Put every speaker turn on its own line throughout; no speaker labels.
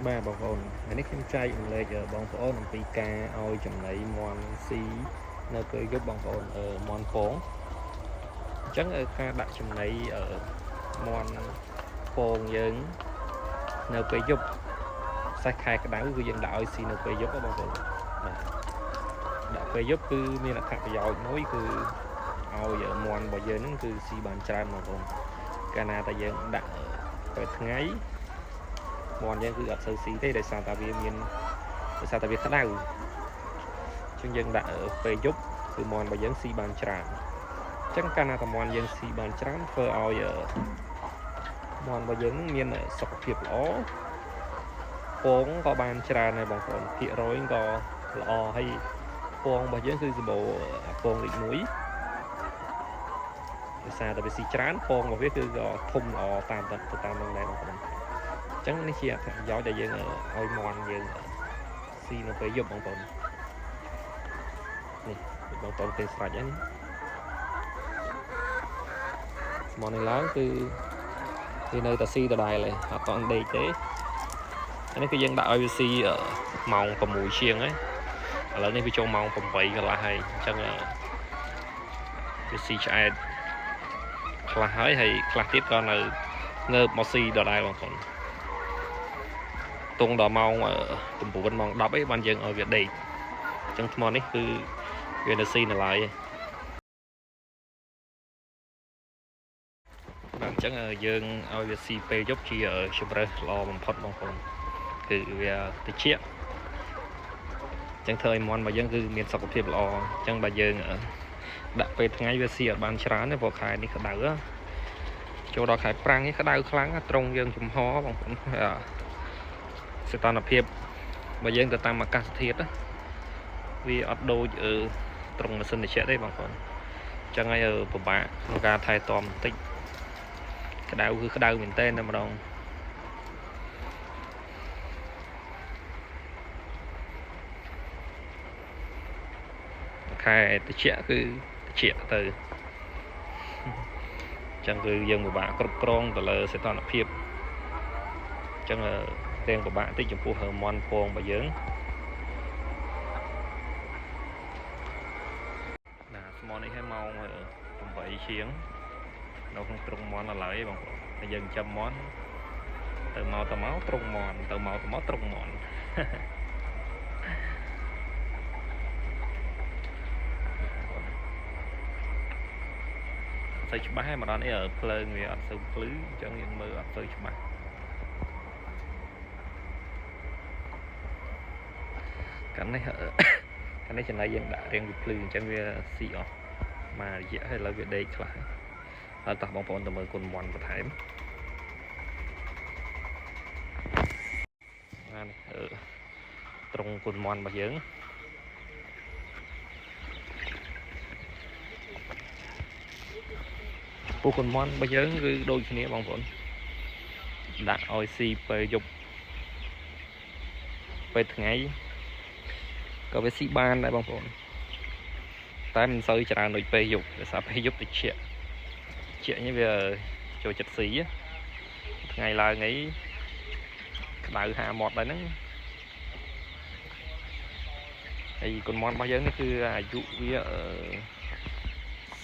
baបងប្អូននេះខ្ញុំចែកម្លែកបងប្អូនអំពីការឲ្យចំណីមន់ស៊ីនៅពេលយប់បងប្អូនមន់ពងអញ្ចឹងការដាក់ចំណីមន់ពងយើងនៅពេលយប់សាច់ខែក្តៅគឺយើងដាក់ឲ្យស៊ីនៅពេលយប់បងប្អូនបាទដាក់ពេលយប់គឺមានអត្ថប្រយោជន៍មួយគឺឲ្យមន់របស់យើងហ្នឹងគឺស៊ីបានច្រើនបងប្អូនកាលណាតែយើងដាក់ពេលថ្ងៃមន់យើងគឺអត់សូវស៊ីទេដោយសារតែវាក្តៅជាងយើងដាក់ពេលយប់គឺមន់របស់យើងស៊ីបានច្រើនអញ្ចឹងកាលណាតែមន់យើងស៊ីបានច្រើនធ្វើឲ្យមន់របស់យើងមានសុខភាពល្អពងក៏បានច្រើនដែរបងប្អូនភាគរយក៏ល្អហើយពងរបស់យើងគឺសម្បូរពងលេខ1ដោយសារតែវាស៊ីច្រើនពងរបស់វាគឺក៏ធំល្អតាមនឹងដែរបងប្អូនអញ្ចឹងនេះជាអត្ថប្រយោជន៍ដែលយើងឲ្យមន់យើងស៊ីនៅពេលយប់បងប្អូននេះបងប្អូនពេលស្រេចហ្នឹងមន់នេះឡើងគឺវានៅតែស៊ីដដែលឯងអត់តន់ដេកទេនេះគឺយើងដាក់ឲ្យវាស៊ីម៉ោង6ជាងហើយឥឡូវនេះវាចូលម៉ោង8កន្លះហើយអញ្ចឹងវាស៊ីឆ្អែតខ្លះហើយខ្លះទៀតក៏នៅងើបមកស៊ីដដែលបងប្អូនតុងដល់ម៉ោង9ម៉ោង10អីបានយើងឲ្យវាដេកអញ្ចឹងថ្មនេះគឺវានៅស៊ីនៅឡើយបាទអញ្ចឹងយើងឲ្យវាស៊ីពេលយប់ជាជម្រើសល្អបំផុតបងប្អូនគឺវាតិចអញ្ចឹងធ្វើឲ្យមន់របស់យើងគឺមានសុខភាពល្អអញ្ចឹងបើយើងដាក់ពេលថ្ងៃវាស៊ីអត់បានច្រើនទេព្រោះខែនេះក្តៅចូលដល់ខែប្រាំងនេះក្តៅខ្លាំងត្រង់យើងចំហបងប្អូនសីតុណ្ហភាពបើយើងទៅតាមអាកាសធាតុវាអត់ដូចត្រង់ម៉ាស៊ីនត្រជាក់ទេបងប្អូនអញ្ចឹងហើយពិបាកក្នុងការថែទាំបន្តិចក្តៅគឺក្តៅមែនតើម្ដងខែត្រជាក់គឺត្រជាក់ទៅអញ្ចឹងគឺយើងពិបាកគ្រប់គ្រងទៅលើសីតុណ្ហភាពអញ្ចឹងរៀងពិបាកតិចចំពោះមន់ពងរបស់យើងណាស្មនេះឲ្យម៉ោង8ជាងនៅក្នុងទ្រុងមន់ឡើយបងប្អូនតែយើងចាំមន់ទៅមកទ្រុងមន់ទៅមកទ្រុងមន់សូវច្បាស់ហើយម្ដងនេះភ្លើងវាអត់សូវភ្លឺអញ្ចឹងយើងមើលអត់សូវច្បាស់កាលនេះចំណៃយើងដាក់រៀងវាភ្លឺអញ្ចឹងវាស៊ីអស់មករយៈហើយឥឡូវវាដេកខ្លះហើយតោះបងប្អូនទៅមើលគុណមន់បន្ថែមនេះត្រង់គុណមន់របស់យើងពូគុណមន់របស់យើងគឺដូចគ្នាបងប្អូនដាក់ឲ្យស៊ីពេលយប់ពេលថ្ងៃក៏វាស៊ីបានដែរបងប្អូនតែមិនសូវច្រើនដូចពេលយប់ដោយសារពេលយប់តិចនេះវាចូលចិត្តស៊ីថ្ងៃឡើងអីក្តៅហាមាត់ដែរហ្នឹងហើយគុណមន់របស់យើងនេះគឺអាយុវា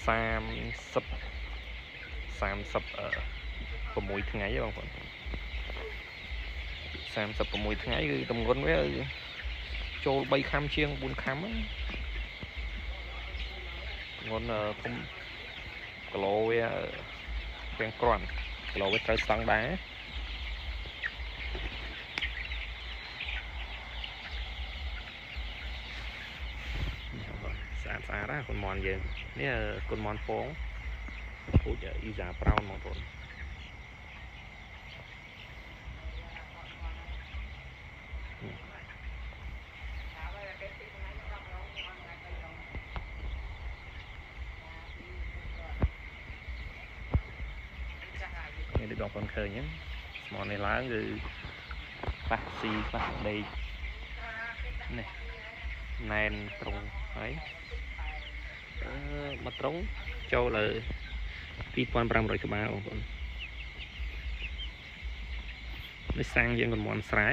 36ថ្ងៃទេបងប្អូន36ថ្ងៃគឺទម្ងន់វាចូល3ខាំជាង4ខាំទម្ងន់ធំគីឡូវាពេញគ្រាន់គីឡូវាត្រូវស្តង់ដែរស្អាតណាគុណមន់យើងនេះគុណមន់ពងពូជអ៊ីសាប្រោនបងប្អូននេះដូចបងប្អូនឃើញហ្នឹងស្មនេះឡើងគឺខ្លះស៊ីខ្លះដេកនេះណែនត្រង់ហើយមកត្រង់ចូលលើ2500ក្បាលបងប្អូននេះសាំងយើងគុណមន់ស្រែ